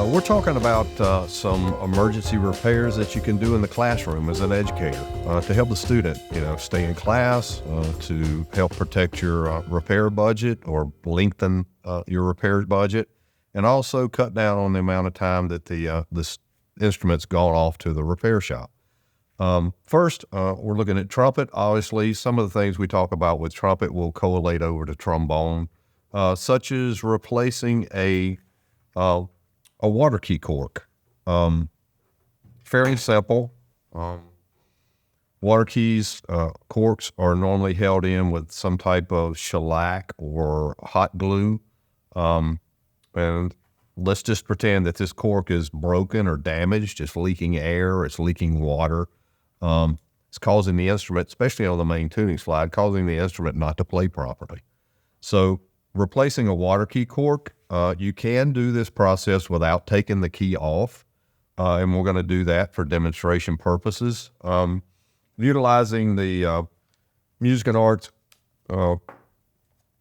We're talking about some emergency repairs that you can do in the classroom as an educator to help the student, stay in class, to help protect your repair budget or lengthen your repairs budget, and also cut down on the amount of time that this instrument's gone off to the repair shop. First, we're looking at trumpet. Obviously, some of the things we talk about with trumpet will correlate over to trombone, such as replacing a water key cork. Fairly simple. Water keys, corks are normally held in with some type of shellac or hot glue. And let's just pretend that this cork is broken or damaged, it's leaking air, it's leaking water. It's causing the instrument, especially on the main tuning slide, causing the instrument not to play properly. So replacing a water key cork, you can do this process without taking the key off, and we're going to do that for demonstration purposes. Utilizing the Music and Arts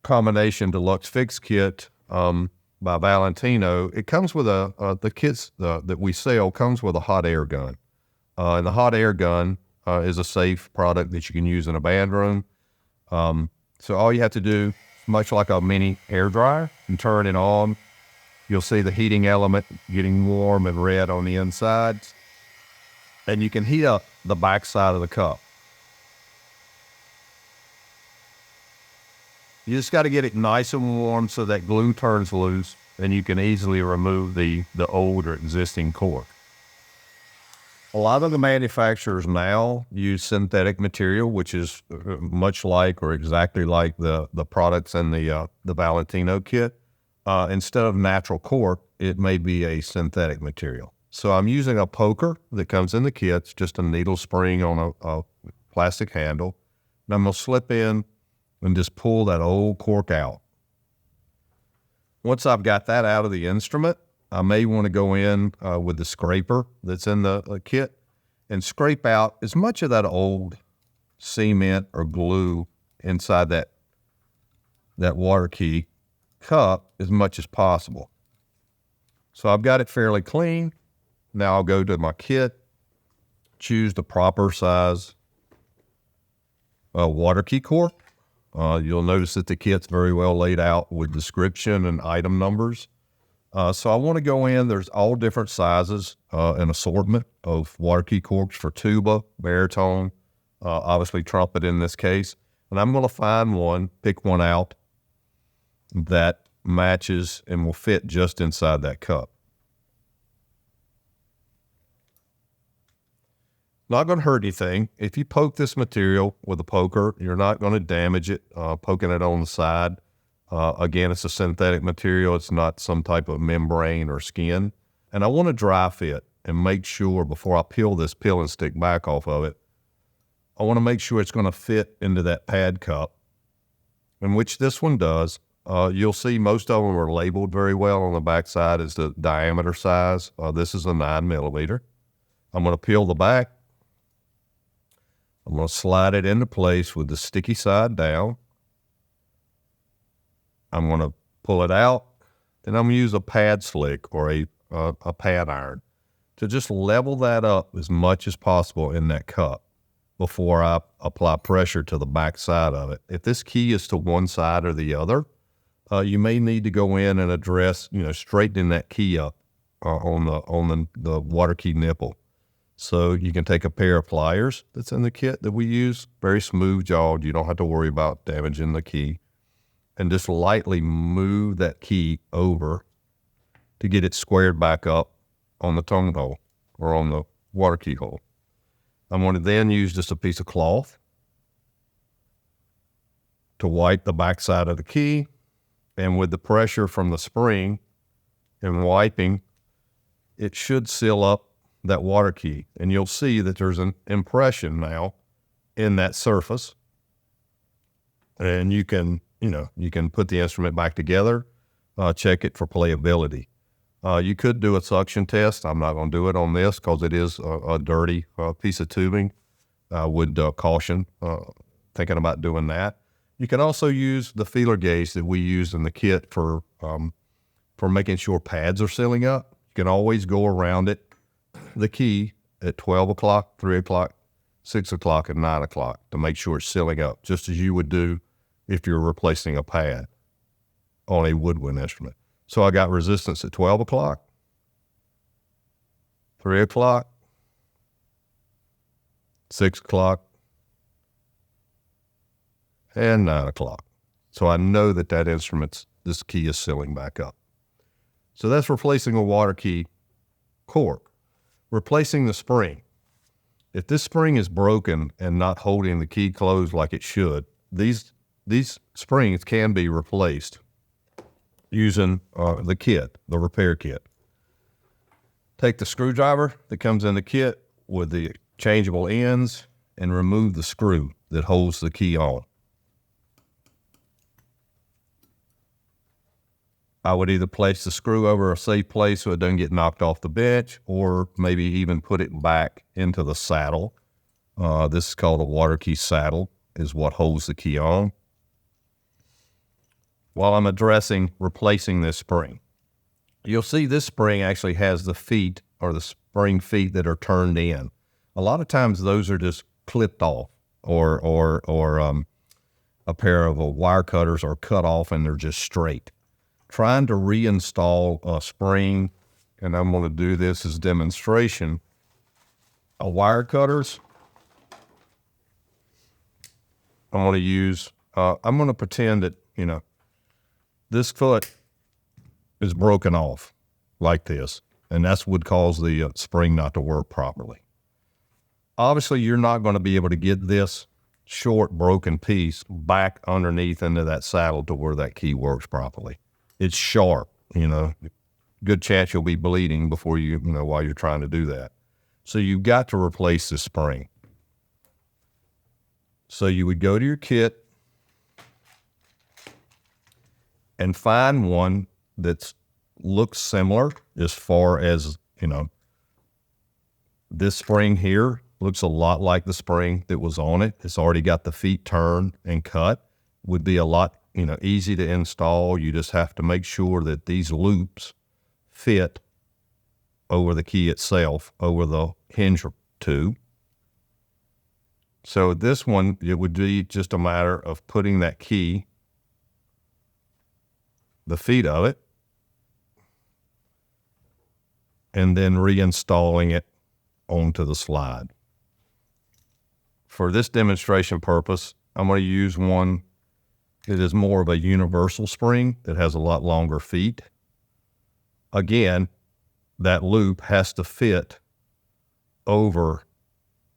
Combination Deluxe Fix Kit by Valentino, it comes with the kits that we sell comes with a hot air gun. And the hot air gun is a safe product that you can use in a band room. So all you have to do, much like a mini hair dryer, and turn it on. You'll see the heating element getting warm and red on the inside. And you can heat up the back side of the cup. You just got to get it nice and warm so that glue turns loose, and you can easily remove the old or existing cork. A lot of the manufacturers now use synthetic material, which is much like or exactly like the products in the Valentino kit. Instead of natural cork, it may be a synthetic material. So I'm using a poker that comes in the kits, just a needle spring on a plastic handle. And I'm going to slip in and just pull that old cork out. Once I've got that out of the instrument, I may want to go in with the scraper that's in the kit and scrape out as much of that old cement or glue inside that water key cup as much as possible. So I've got it fairly clean. Now I'll go to my kit, choose the proper size water key cork. You'll notice that the kit's very well laid out with description and item numbers. So I want to go in, there's all different sizes, an assortment of water key corks for tuba, baritone, obviously trumpet in this case. And I'm going to find one, pick one out that matches and will fit just inside that cup. Not going to hurt anything. If you poke this material with a poker, you're not going to damage it, poking it on the side. Again, it's a synthetic material. It's not some type of membrane or skin. And I want to dry fit and make sure before I peel this peel and stick back off of it, I want to make sure it's going to fit into that pad cup, in which this one does. You'll see most of them are labeled very well on the back side as the diameter size. This is a 9 millimeter. I'm going to peel the back. I'm going to slide it into place with the sticky side down. I'm going to pull it out, and I'm going to use a pad slick or a pad iron to just level that up as much as possible in that cup before I apply pressure to the back side of it. If this key is to one side or the other, you may need to go in and address, straightening that key up on the water key nipple. So you can take a pair of pliers that's in the kit that we use, very smooth jawed. You don't have to worry about damaging the key. And just lightly move that key over to get it squared back up on the tone hole or on the water key hole. I'm going to then use just a piece of cloth to wipe the back side of the key. And with the pressure from the spring and wiping, it should seal up that water key. And you'll see that there's an impression now in that surface. And you can put the instrument back together, check it for playability. You could do a suction test. I'm not going to do it on this because it is a dirty piece of tubing. I would caution thinking about doing that. You can also use the feeler gauge that we use in the kit for making sure pads are sealing up. can always go around it, the key, at 12 o'clock, 3 o'clock, 6 o'clock, and 9 o'clock to make sure it's sealing up, just as you would do if you're replacing a pad on a woodwind instrument. So I got resistance at 12 o'clock, 3 o'clock, 6 o'clock, and 9 o'clock. So I know that this key is sealing back up. So that's replacing a water key cork. Replacing the spring. If this spring is broken and not holding the key closed like it should, these springs can be replaced using the kit, the repair kit. Take the screwdriver that comes in the kit with the changeable ends and remove the screw that holds the key on. I would either place the screw over a safe place so it doesn't get knocked off the bench, or maybe even put it back into the saddle. This is called a water key saddle, is what holds the key on. While I'm addressing replacing this spring, you'll see this spring actually has the feet, or the spring feet, that are turned in. A lot of times those are just clipped off, or a pair of wire cutters are cut off and they're just straight. Trying to reinstall a spring, and I'm going to do this as demonstration, wire cutters. I'm going to pretend that, this foot is broken off like this, and that's what would cause the spring not to work properly. Obviously, you're not going to be able to get this short broken piece back underneath into that saddle to where that key works properly. It's sharp, good chance you'll be bleeding before while you're trying to do that. So you've got to replace the spring. So you would go to your kit and find one that looks similar as far as, this spring here looks a lot like the spring that was on it. It's already got the feet turned and cut. Would be a lot easy to install. You just have to make sure that these loops fit over the key itself, over the hinge tube. So this one, it would be just a matter of putting that key, the feet of it, and then reinstalling it onto the slide. For this demonstration purpose, I'm going to use one that is more of a universal spring that has a lot longer feet. Again, that loop has to fit over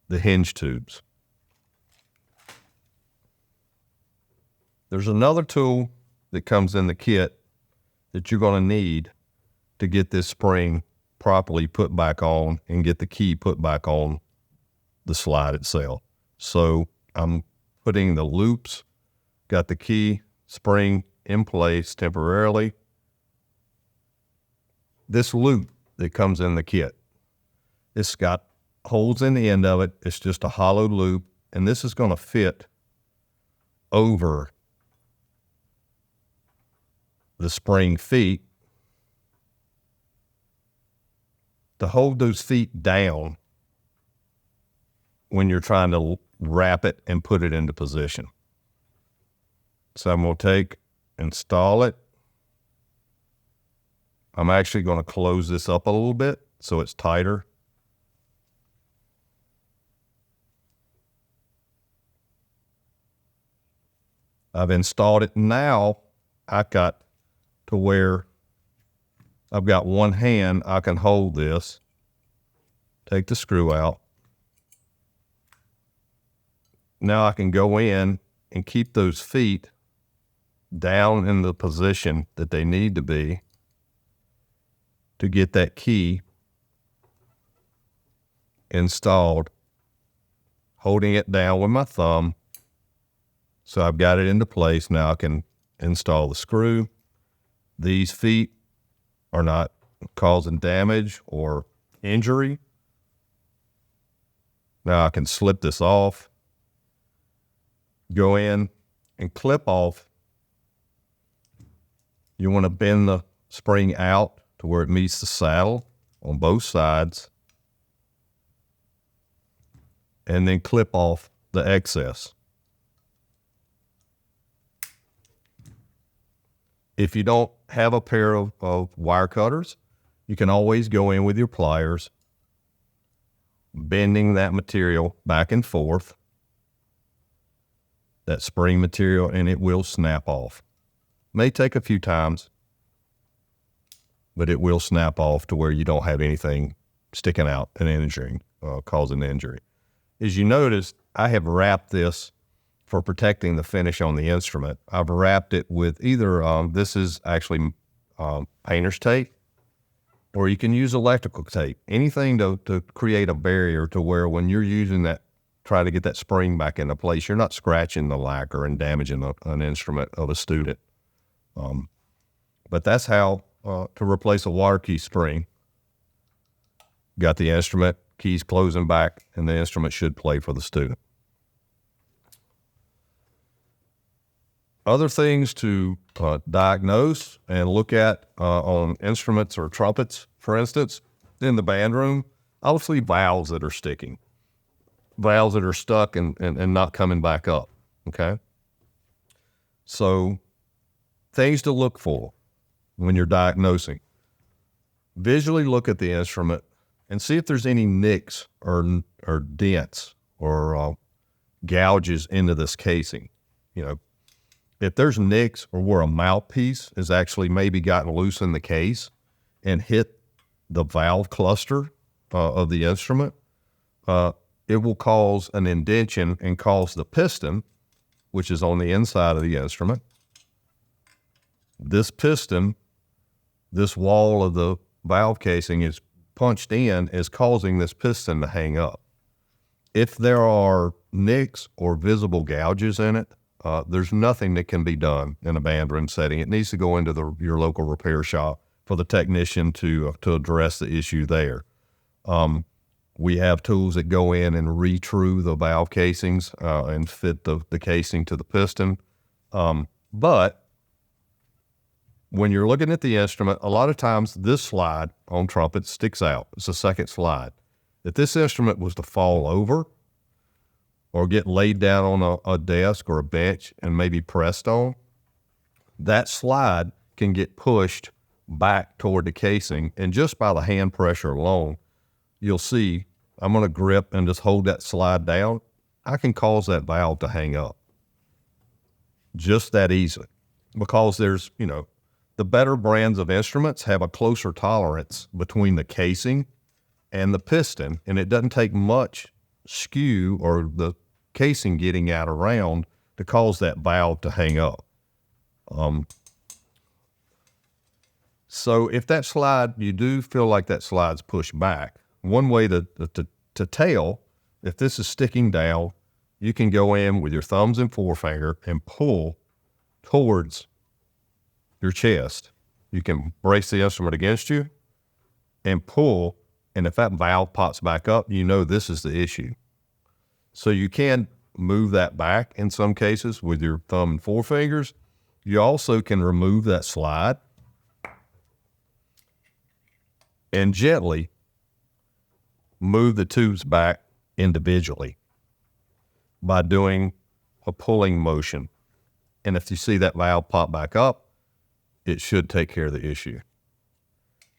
the hinge tubes. There's another tool that comes in the kit that you're going to need to get this spring properly put back on and get the key put back on the slide itself. So I'm putting the loops, got the key spring in place temporarily. This loop that comes in the kit, it's got holes in the end of it. It's just a hollow loop, and this is going to fit over the spring feet to hold those feet down when you're trying to wrap it and put it into position. So I'm going to install it. I'm actually going to close this up a little bit so it's tighter. I've installed it. Now I got to where I've got one hand, I can hold this, take the screw out. Now I can go in and keep those feet down in the position that they need to be to get that key installed, holding it down with my thumb. So I've got it into place. Now I can install the screw. These feet are not causing damage or injury. Now I can slip this off, go in and clip off. You want to bend the spring out to where it meets the saddle. on both sides and then clip off the excess. If you don't have a pair of wire cutters, you can always go in with your pliers, bending that material back and forth, that spring material, and it will snap off. May take a few times, but it will snap off to where you don't have anything sticking out and injuring, causing injury. As you notice, I have wrapped this for protecting the finish on the instrument. I've wrapped it with either, this is actually painter's tape, or you can use electrical tape, anything to create a barrier to where when you're using that, try to get that spring back into place, you're not scratching the lacquer and damaging an instrument of a student. But that's how to replace a water key spring. Got the instrument, keys closing back, and the instrument should play for the student. Other things to diagnose and look at on instruments or trumpets, for instance, in the band room, obviously valves that are sticking, valves that are stuck and not coming back up, okay? So things to look for when you're diagnosing. Visually look at the instrument and see if there's any nicks or dents or gouges into this casing. You know, if there's nicks or where a mouthpiece has actually maybe gotten loose in the case and hit the valve cluster of the instrument, it will cause an indentation and cause the piston, which is on the inside of the instrument. This piston, this wall of the valve casing is punched in, is causing this piston to hang up. If there are nicks or visible gouges in it, there's nothing that can be done in a band room setting. It needs to go into your local repair shop for the technician to address the issue there. We have tools that go in and re-true the valve casings and fit the casing to the piston. But when you're looking at the instrument, a lot of times this slide on trumpet sticks out. It's the second slide. If this instrument was to fall over or get laid down on a desk or a bench and maybe pressed on, that slide can get pushed back toward the casing. And just by the hand pressure alone, you'll see I'm going to grip and just hold that slide down. I can cause that valve to hang up just that easily, because there's, you know, the better brands of instruments have a closer tolerance between the casing and the piston, and it doesn't take much skew or the casing getting out around to cause that valve to hang up. So if that slide, you do feel like that slide's pushed back, one way to tell if this is sticking down, you can go in with your thumbs and forefinger and pull towards your chest. You can brace the instrument against you and pull, and if that valve pops back up, you know this is the issue. So you can move that back in some cases with your thumb and forefingers. You also can remove that slide and gently move the tubes back individually by doing a pulling motion. And if you see that valve pop back up, it should take care of the issue.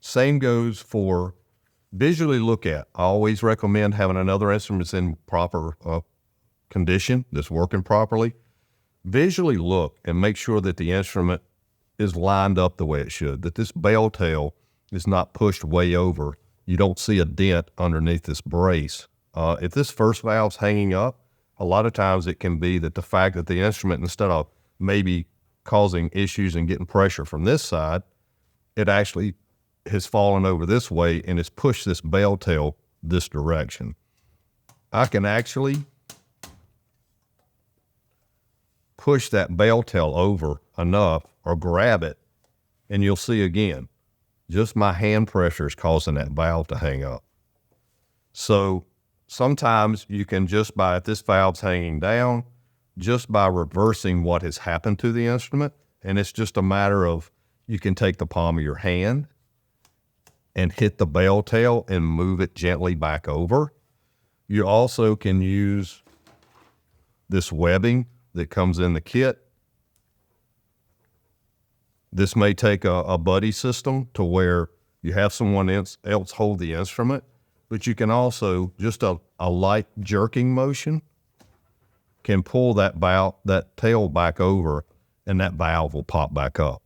Same goes for visually look at. I always recommend having another instrument in proper condition, that's working properly. Visually look and make sure that the instrument is lined up the way it should, that this bell tail is not pushed way over. You don't see a dent underneath this brace. If this first valve's hanging up, a lot of times it can be that the fact that the instrument, instead of maybe causing issues and getting pressure from this side, it actually has fallen over this way and has pushed this bell tail this direction. I can actually push that bell tail over enough or grab it, and you'll see again, just my hand pressure is causing that valve to hang up. So sometimes you can just by, if this valve's hanging down, just by reversing what has happened to the instrument, and it's just a matter of, you can take the palm of your hand and hit the bell tail and move it gently back over. You also can use this webbing that comes in the kit. This may take a buddy system to where you have someone else hold the instrument, but you can also, just a light jerking motion can pull that tail back over, and that valve will pop back up.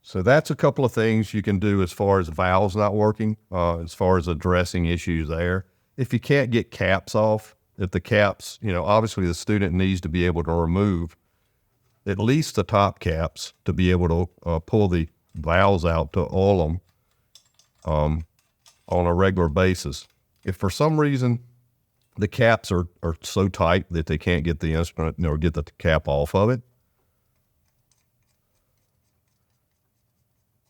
So that's a couple of things you can do as far as valves not working, as far as addressing issues there. If you can't get caps off, if the caps, obviously the student needs to be able to remove at least the top caps to be able to pull the valves out to oil them on a regular basis. If for some reason the caps are so tight that they can't get the instrument or get the cap off of it,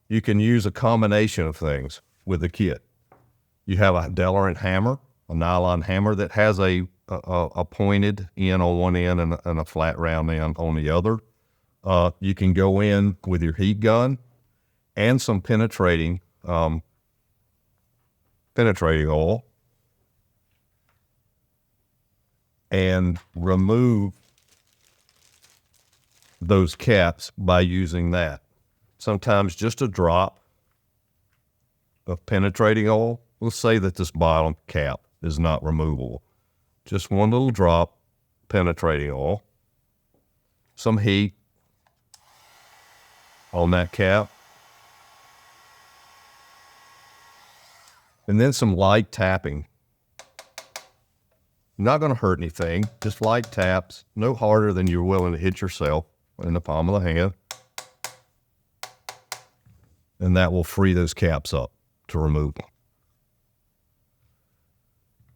you can use a combination of things with the kit. You have a Delrin hammer, a nylon hammer that has a pointed end on one end and a flat round end on the other. You can go in with your heat gun and some penetrating oil and remove those caps by using that. Sometimes just a drop of penetrating oil. We'll say that this bottom cap is not removable. Just one little drop, penetrating oil, some heat on that cap, and then some light tapping. Not going to hurt anything, just light taps, no harder than you're willing to hit yourself in the palm of the hand. And that will free those caps up to remove them.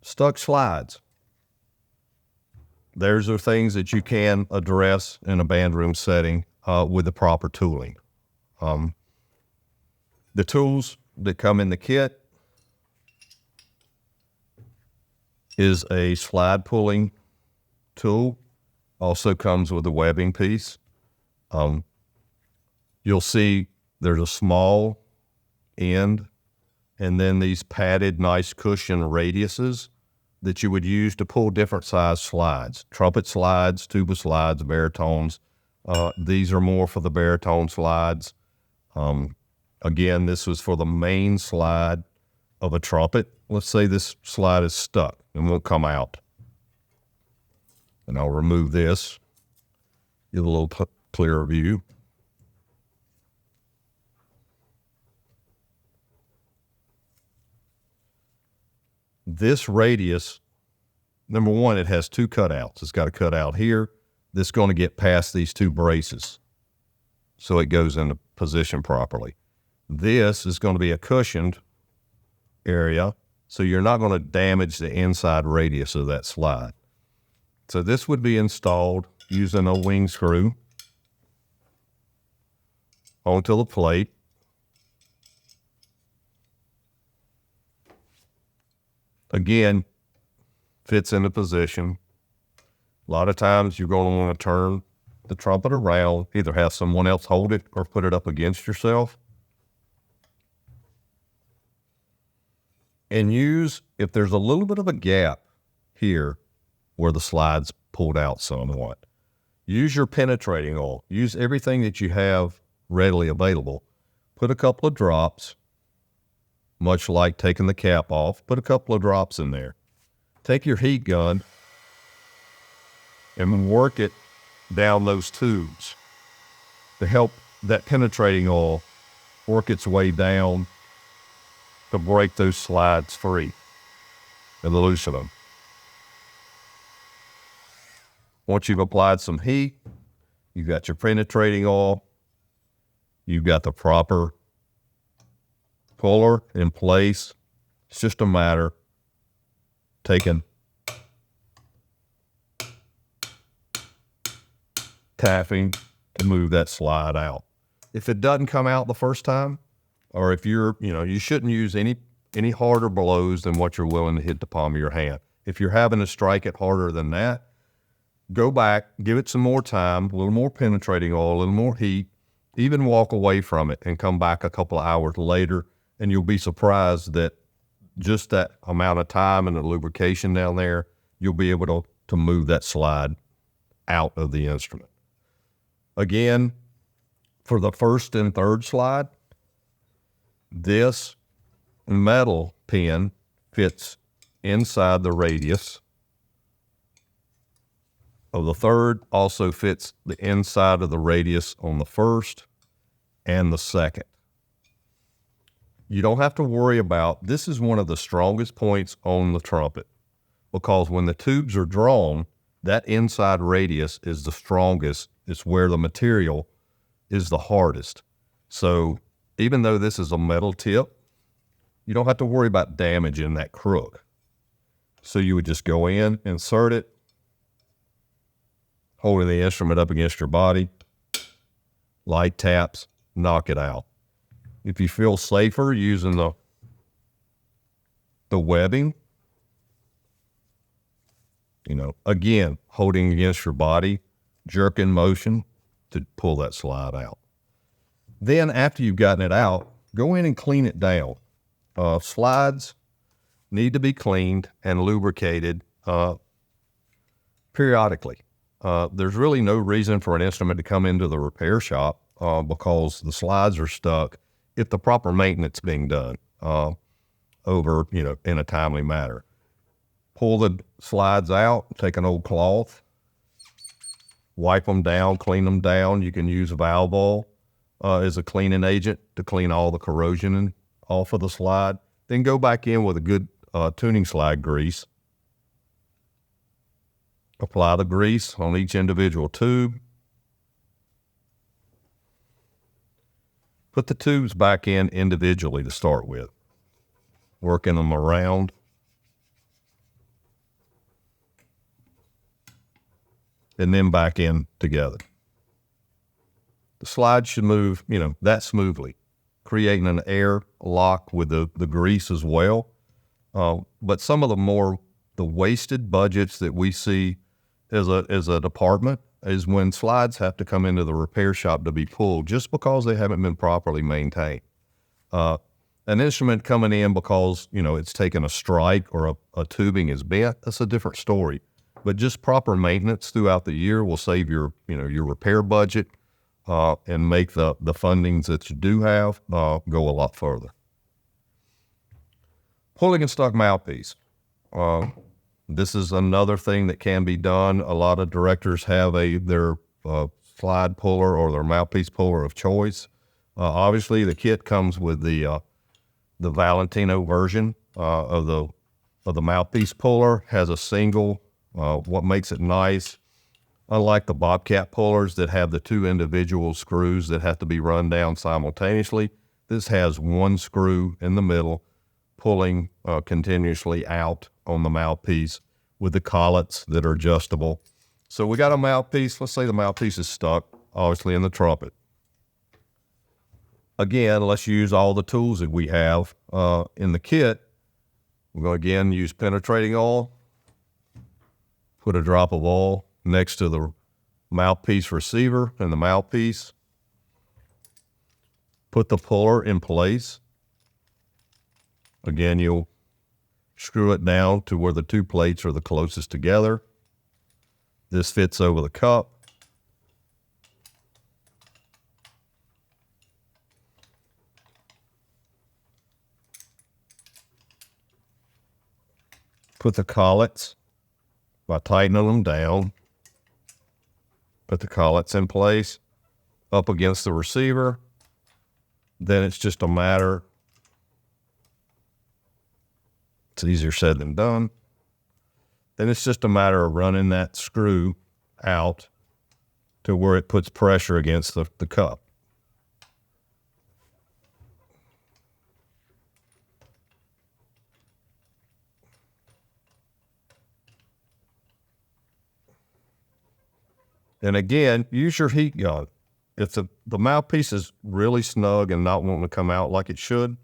Stuck slides. Those are things that you can address in a band room setting with the proper tooling. The tools that come in the kit is a slide pulling tool. Also comes with a webbing piece. You'll see there's a small end and then these padded nice cushion radiuses that you would use to pull different size slides. Trumpet slides, tuba slides, baritones. These are more for the baritone slides. Again, this was for the main slide of a trumpet. Let's say this slide is stuck and won't come out. And I'll remove this, give a little clearer view. This radius, number one, it has two cutouts. It's got a cutout here that's going to get past these two braces so it goes into position properly. This is going to be a cushioned area, so you're not going to damage the inside radius of that slide. So this would be installed using a wing screw onto the plate. Again, fits into position. A lot of times you're going to want to turn the trumpet around, either have someone else hold it or put it up against yourself. And use, if there's a little bit of a gap here where the slide's pulled out somewhat, use your penetrating oil. Use everything that you have readily available. Put a couple of drops, much like taking the cap off, put a couple of drops in there. Take your heat gun and work it down those tubes to help that penetrating oil work its way down to break those slides free and loosen them. Once you've applied some heat, you've got your penetrating oil, you've got the proper puller in place. It's just a matter of taking, tapping to move that slide out. If it doesn't come out the first time, or if you shouldn't use any harder blows than what you're willing to hit the palm of your hand. If you're having to strike it harder than that, go back, give it some more time, a little more penetrating oil, a little more heat, Even walk away from it and come back a couple of hours later, and you'll be surprised that just that amount of time and the lubrication down there, you'll be able to move that slide out of the instrument. Again, for the first and third slide, this metal pin fits inside the radius of the third, also fits the inside of the radius on the first and the second. You don't have to worry about, this is one of the strongest points on the trumpet, because when the tubes are drawn, that inside radius is the strongest. It's where the material is the hardest. So even though this is a metal tip, you don't have to worry about damaging that crook. So you would just go in, insert it, holding the instrument up against your body, light taps, knock it out. If you feel safer using the webbing, again, holding against your body, jerk in motion to pull that slide out. Then after you've gotten it out, go in and clean it down. Slides need to be cleaned and lubricated periodically. There's really no reason for an instrument to come into the repair shop because the slides are stuck if the proper maintenance being done over, in a timely manner. Pull the slides out, take an old cloth, wipe them down, clean them down. You can use valve oil as a cleaning agent to clean all the corrosion off of the slide. Then go back in with a good tuning slide grease. Apply the grease on each individual tube. Put the tubes back in individually to start with, working them around. And then back in together. The slide should move, that smoothly, creating an air lock with the grease as well. But some of the wasted budgets that we see as a department is when slides have to come into the repair shop to be pulled just because they haven't been properly maintained. An instrument coming in because, it's taken a strike or a tubing is bent, that's a different story. But just proper maintenance throughout the year will save your repair budget and make the fundings that you do have go a lot further. Pulling and stuck mouthpiece. This is another thing that can be done. A lot of directors have their slide puller or their mouthpiece puller of choice. Obviously, the kit comes with the Valentino version of the mouthpiece puller. Has a single. What makes it nice, unlike the Bobcat pullers that have the two individual screws that have to be run down simultaneously, this has one screw in the middle pulling continuously out on the mouthpiece with the collets that are adjustable. So we got a mouthpiece. Let's say the mouthpiece is stuck, obviously, in the trumpet. Again, let's use all the tools that we have in the kit. We're going to, again, use penetrating oil. Put a drop of oil next to the mouthpiece receiver and the mouthpiece. Put the puller in place. Again, you'll screw it down to where the two plates are the closest together. This fits over the cup. Put the collets by tightening them down. Put the collets in place up against the receiver. Then it's just a matter, it's easier said than done. Then it's just a matter of running that screw out to where it puts pressure against the cup. And again, use your heat gun. If the mouthpiece is really snug and not wanting to come out like it should,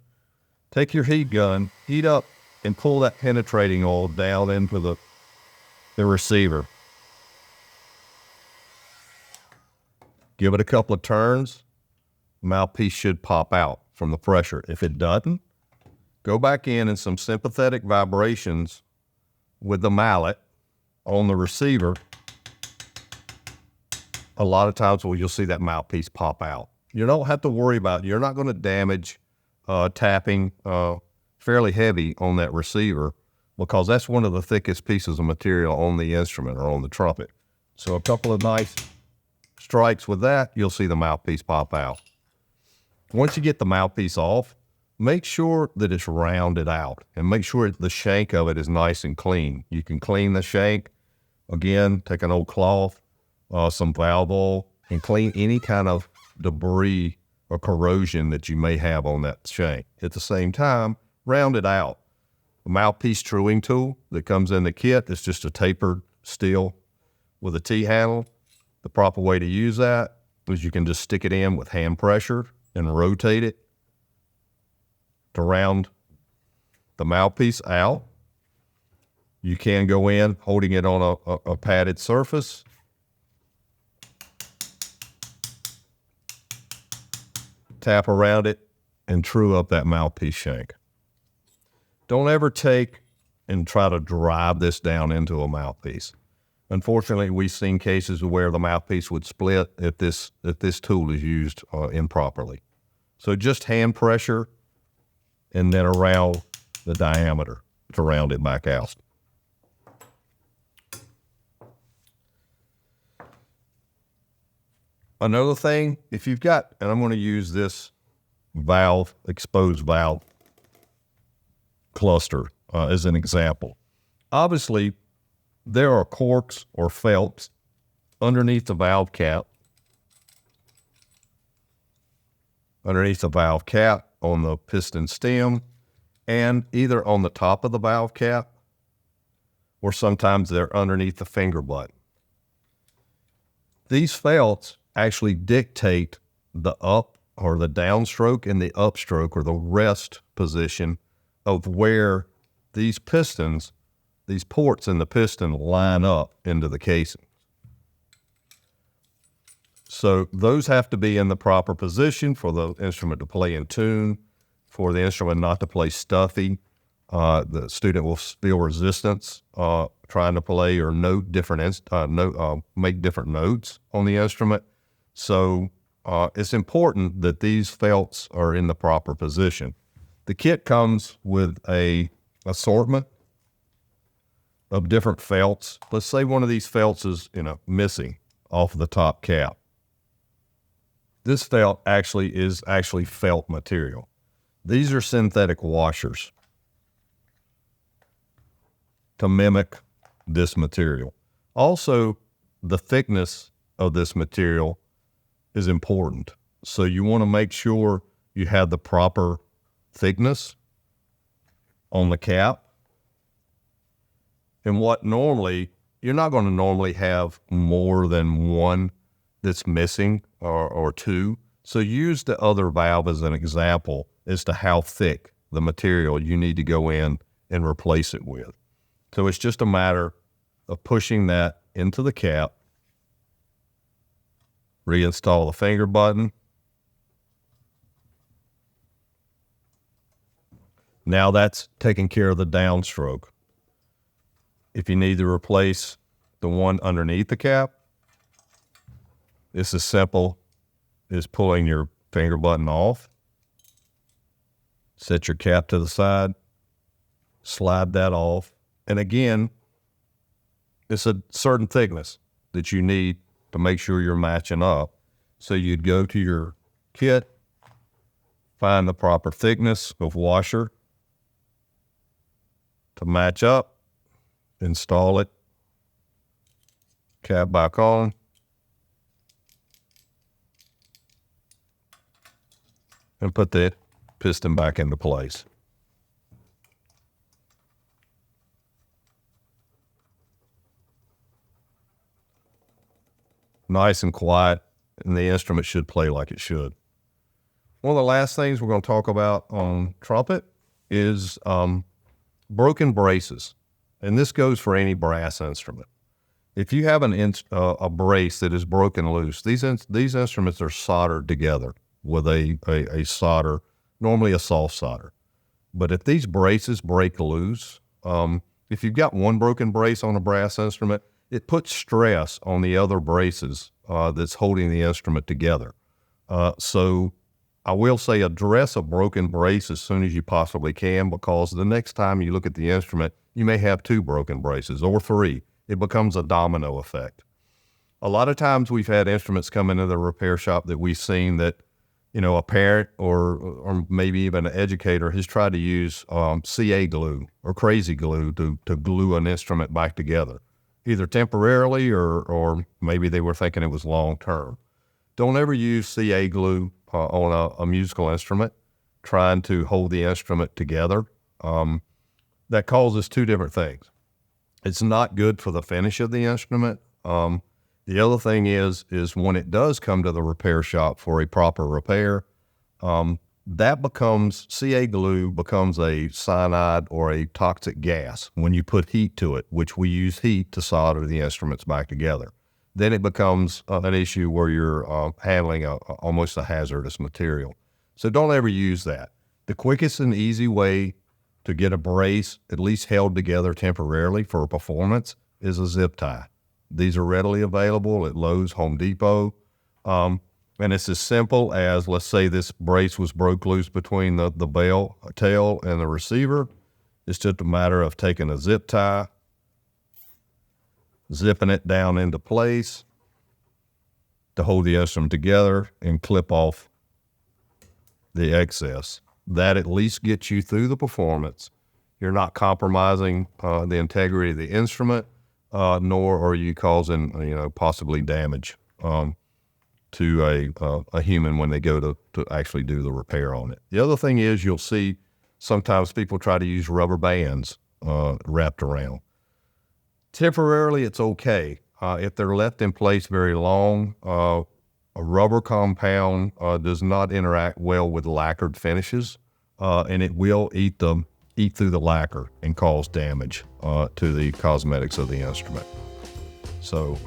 take your heat gun, heat up, and pull that penetrating oil down into the receiver. Give it a couple of turns, mouthpiece should pop out from the pressure. If it doesn't, go back in and some sympathetic vibrations with the mallet on the receiver. A lot of times you'll see that mouthpiece pop out. You don't have to worry about it. You're not going to damage tapping fairly heavy on that receiver, because that's one of the thickest pieces of material on the instrument or on the trumpet. So a couple of nice strikes with that, you'll see the mouthpiece pop out. Once you get the mouthpiece off, make sure that it's rounded out and make sure the shank of it is nice and clean. You can clean the shank. Again, take an old cloth, some valve oil, and clean any kind of debris or corrosion that you may have on that shank. At the same time, round it out. A mouthpiece truing tool that comes in the kit is just a tapered steel with a T-handle. The proper way to use that is you can just stick it in with hand pressure and rotate it to round the mouthpiece out. You can go in holding it on a padded surface. Tap around it and true up that mouthpiece shank. Don't ever take and try to drive this down into a mouthpiece. Unfortunately, we've seen cases where the mouthpiece would split if this tool is used improperly. So just hand pressure and then around the diameter to round it back out. Another thing, if you've got, and I'm going to use this valve, exposed valve cluster as an example. Obviously, there are corks or felts underneath the valve cap, on the piston stem, and either on the top of the valve cap, or sometimes they're underneath the finger button. These felts actually dictate the up or the downstroke and the upstroke or the rest position of where these pistons, these ports in the piston line up into the casing. So those have to be in the proper position for the instrument to play in tune, for the instrument not to play stuffy. The student will feel resistance trying to play or make different notes on the instrument. So it's important that these felts are in the proper position. The kit comes with a assortment of different felts. Let's say one of these felts is missing off the top cap. This felt is actually felt material. These are synthetic washers to mimic this material. Also, the thickness of this material is important. So you want to make sure you have the proper thickness on the cap. And you're not going to normally have more than one that's missing or two. So use the other valve as an example as to how thick the material you need to go in and replace it with. So it's just a matter of pushing that into the cap, reinstall the finger button. Now that's taking care of the downstroke. If you need to replace the one underneath the cap, it's as simple as pulling your finger button off, set your cap to the side, slide that off, and again, it's a certain thickness that you need to make sure you're matching up. So you'd go to your kit, find the proper thickness of washer to match up, install it, cap back on, and put the piston back into place. Nice and quiet, and the instrument should play like it should. One of the last things we're going to talk about on trumpet is broken braces, and this goes for any brass instrument. If you have a brace that is broken loose, these instruments are soldered together. with a solder, normally a soft solder. But if these braces break loose, if you've got one broken brace on a brass instrument, it puts stress on the other braces that's holding the instrument together. So I will say address a broken brace as soon as you possibly can, because the next time you look at the instrument, you may have 2 broken braces or 3. It becomes a domino effect. A lot of times we've had instruments come into the repair shop that we've seen that, a parent or maybe even an educator has tried to use CA glue or crazy glue to glue an instrument back together, either temporarily or maybe they were thinking it was long term. Don't ever use CA glue on a musical instrument trying to hold the instrument together. That causes 2 different things. It's not good for the finish of the instrument. The other thing is when it does come to the repair shop for a proper repair, CA glue becomes a cyanide or a toxic gas when you put heat to it, which we use heat to solder the instruments back together. Then it becomes an issue where you're handling almost a hazardous material. So don't ever use that. The quickest and easy way to get a brace at least held together temporarily for a performance is a zip tie. These are readily available at Lowe's, Home Depot. And it's as simple as, let's say this brace was broke loose between the bell tail and the receiver. It's just a matter of taking a zip tie, zipping it down into place to hold the instrument together and clip off the excess. That at least gets you through the performance. You're not compromising the integrity of the instrument, nor are you causing, possibly damage to a human when they go to actually do the repair on it. The other thing is you'll see sometimes people try to use rubber bands wrapped around. Temporarily, it's okay. If they're left in place very long, a rubber compound does not interact well with lacquered finishes, and it will eat through the lacquer and cause damage to the cosmetics of the instrument. So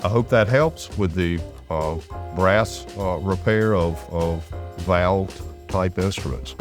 I hope that helps with the brass repair of valve type instruments.